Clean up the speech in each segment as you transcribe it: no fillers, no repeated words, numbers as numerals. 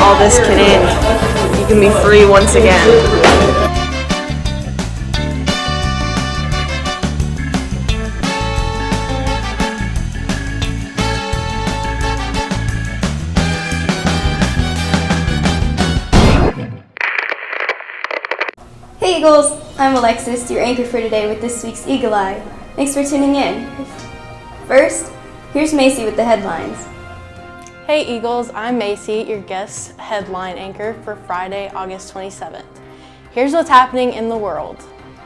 all this can end. You can be free once again. Hey Eagles, I'm Alexis, your anchor for today with this week's Eagle Eye. Thanks for tuning in. First, here's Macy with the headlines. Hey Eagles, I'm Macy, your guest headline anchor for Friday, August 27th. Here's what's happening in the world.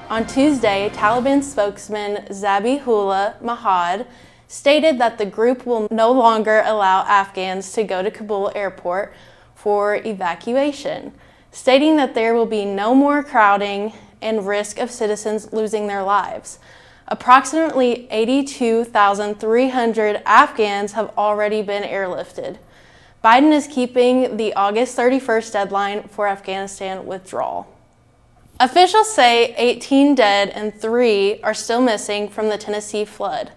On Tuesday, Taliban spokesman Zabihullah Mujahid stated that the group will no longer allow Afghans to go to Kabul airport for evacuation, stating that there will be no more crowding and risk of citizens losing their lives. Approximately 82,300 Afghans have already been airlifted. Biden is keeping the August 31st deadline for Afghanistan withdrawal. Officials say 18 dead and 3 are still missing from the Tennessee flood.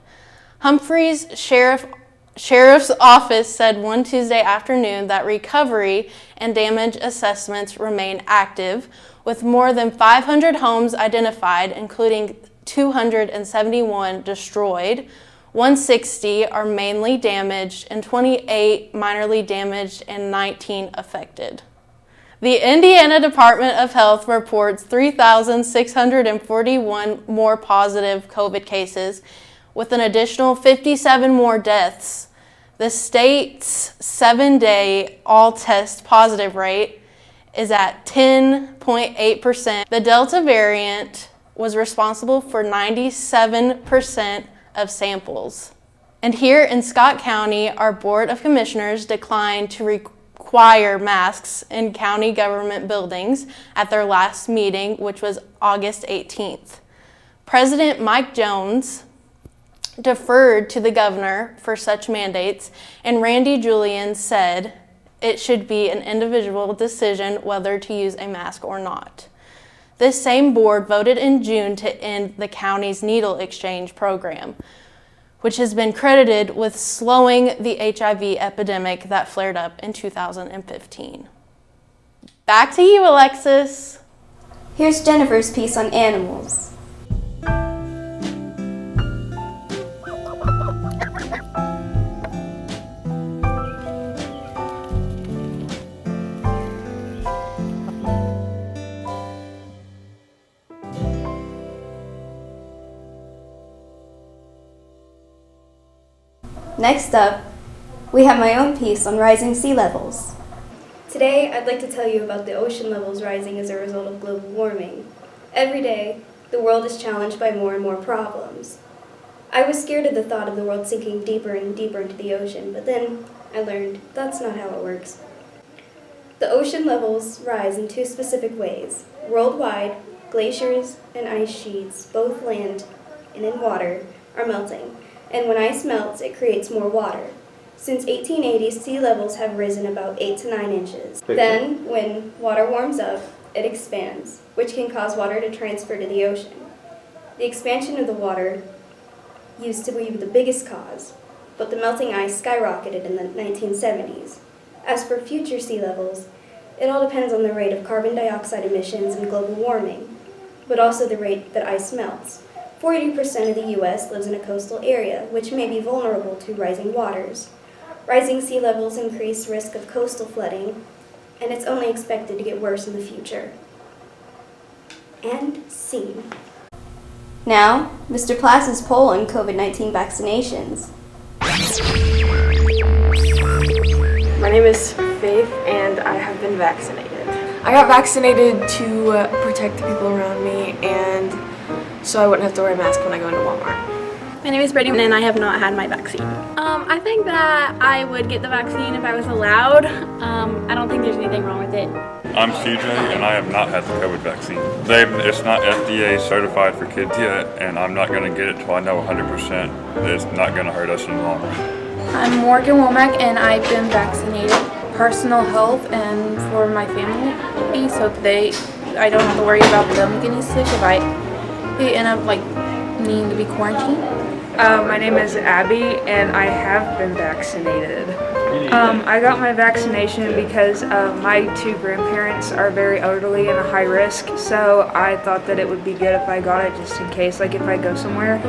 Humphreys Sheriff's Office said one Tuesday afternoon that recovery and damage assessments remain active, with more than 500 homes identified, including 271 destroyed, 160 are mainly damaged, and 28 minorly damaged, and 19 affected. The Indiana Department of Health reports 3,641 more positive COVID cases, with an additional 57 more deaths. The state's 7-day all-test positive rate is at 10.8%. The Delta variant was responsible for 97% of samples. And here in Scott County, our Board of Commissioners declined to require masks in county government buildings at their last meeting, which was August 18th. President Mike Jones deferred to the governor for such mandates, and Randy Julian said it should be an individual decision whether to use a mask or not. This same board voted in June to end the county's needle exchange program, which has been credited with slowing the HIV epidemic that flared up in 2015. Back to you, Alexis. Here's Jennifer's piece on animals. Next up, we have my own piece on rising sea levels. Today, I'd like to tell you about the ocean levels rising as a result of global warming. Every day, the world is challenged by more and more problems. I was scared of the thought of the world sinking deeper and deeper into the ocean, but then I learned that's not how it works. The ocean levels rise in 2 specific ways. Worldwide, glaciers and ice sheets, both land and in water, are melting. And when ice melts, it creates more water. Since 1880, sea levels have risen about 8 to 9 inches. Then, when water warms up, it expands, which can cause water to transfer to the ocean. The expansion of the water used to be the biggest cause, but the melting ice skyrocketed in the 1970s. As for future sea levels, it all depends on the rate of carbon dioxide emissions and global warming, but also the rate that ice melts. 40% of the U.S. lives in a coastal area, which may be vulnerable to rising waters. Rising sea levels increase risk of coastal flooding, and it's only expected to get worse in the future. And scene. Now, Mr. Plasse's poll on COVID-19 vaccinations. My name is Faith, and I have been vaccinated. I got vaccinated to protect the people around me and so I wouldn't have to wear a mask when I go into Walmart. My name is Brittany, and I have not had my vaccine. I think that I would get the vaccine if I was allowed. I don't think there's anything wrong with it. I'm CJ, and I have not had the COVID vaccine. It's not FDA certified for kids yet, and I'm not going to get it till I know 100% that it's not going to hurt us in the long run. I'm Morgan Womack, and I've been vaccinated. Personal health and for my family, so I don't have to worry about them getting sick if I end up needing to be quarantined. My name is Abby, and I have been vaccinated. I got my vaccination because my two grandparents are very elderly and a high risk, so I thought that it would be good if I got it just in case, like if I go somewhere,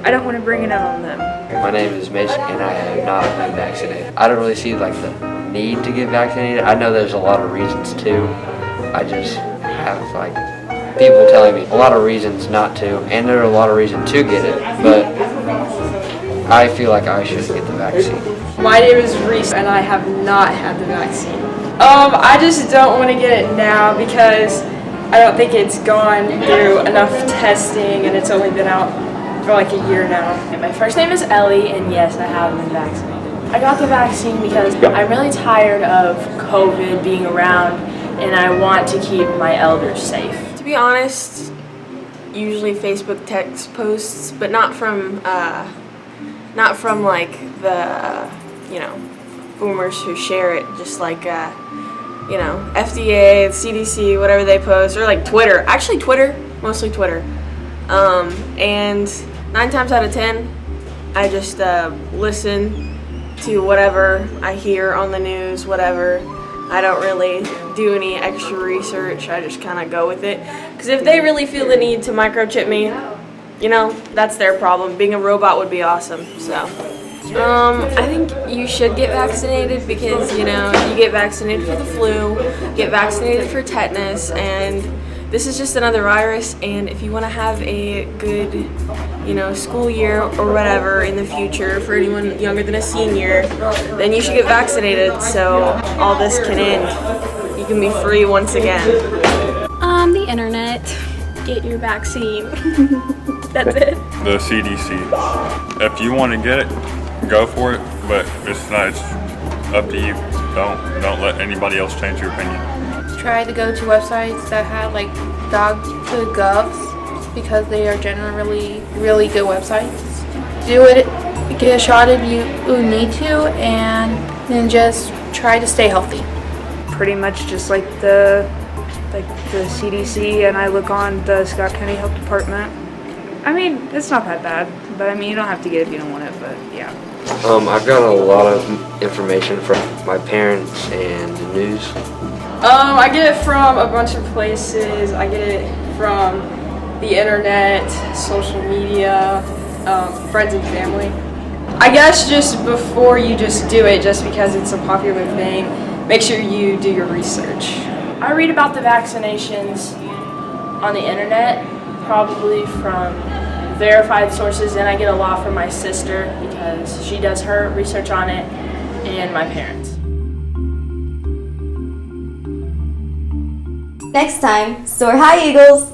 I don't want to bring it out on them. My name is Macy and I have not been vaccinated. I don't really see like the need to get vaccinated. I know there's a lot of reasons to. I just have like people telling me a lot of reasons not to, and there are a lot of reasons to get it, but I feel like I should get the vaccine. My name is Reese and I have not had the vaccine. I just don't want to get it now because I don't think it's gone through enough testing and it's only been out for like a year now. My first name is Ellie and yes, I have been vaccinated. I got the vaccine because I'm really tired of COVID being around and I want to keep my elders safe. To be honest, usually Facebook text posts, but not from like the, boomers who share it, just like, FDA, CDC, whatever they post, or like Twitter. Actually Twitter, mostly Twitter. And 9 times out of 10, I just listen to whatever I hear on the news, whatever. I don't really do any extra research. I just kind of go with it. Because if they really feel the need to microchip me, that's their problem. Being a robot would be awesome, so. I think you should get vaccinated because, you get vaccinated for the flu, get vaccinated for tetanus, and this is just another virus, and if you want to have a good, school year or whatever in the future for anyone younger than a senior, then you should get vaccinated so all this can end. You can be free once again. The internet. Get your vaccine. That's it. The CDC. If you want to get it, go for it, but it's up to you. Don't let anybody else change your opinion. Try to go to websites that have like .govs because they are generally really good websites. Do it, get a shot if you need to, and then just try to stay healthy. Pretty much just like the CDC, and I look on the Scott County Health Department. I mean, it's not that bad, but you don't have to get it if you don't want it, but yeah. I've got a lot of information from my parents and the news. I get it from a bunch of places. I get it from the internet, social media, friends and family. I guess just before you just do it, just because it's a popular thing, make sure you do your research. I read about the vaccinations on the internet, probably from verified sources, and I get a lot from my sister because she does her research on it, and my parents. Next time, soar high, Eagles!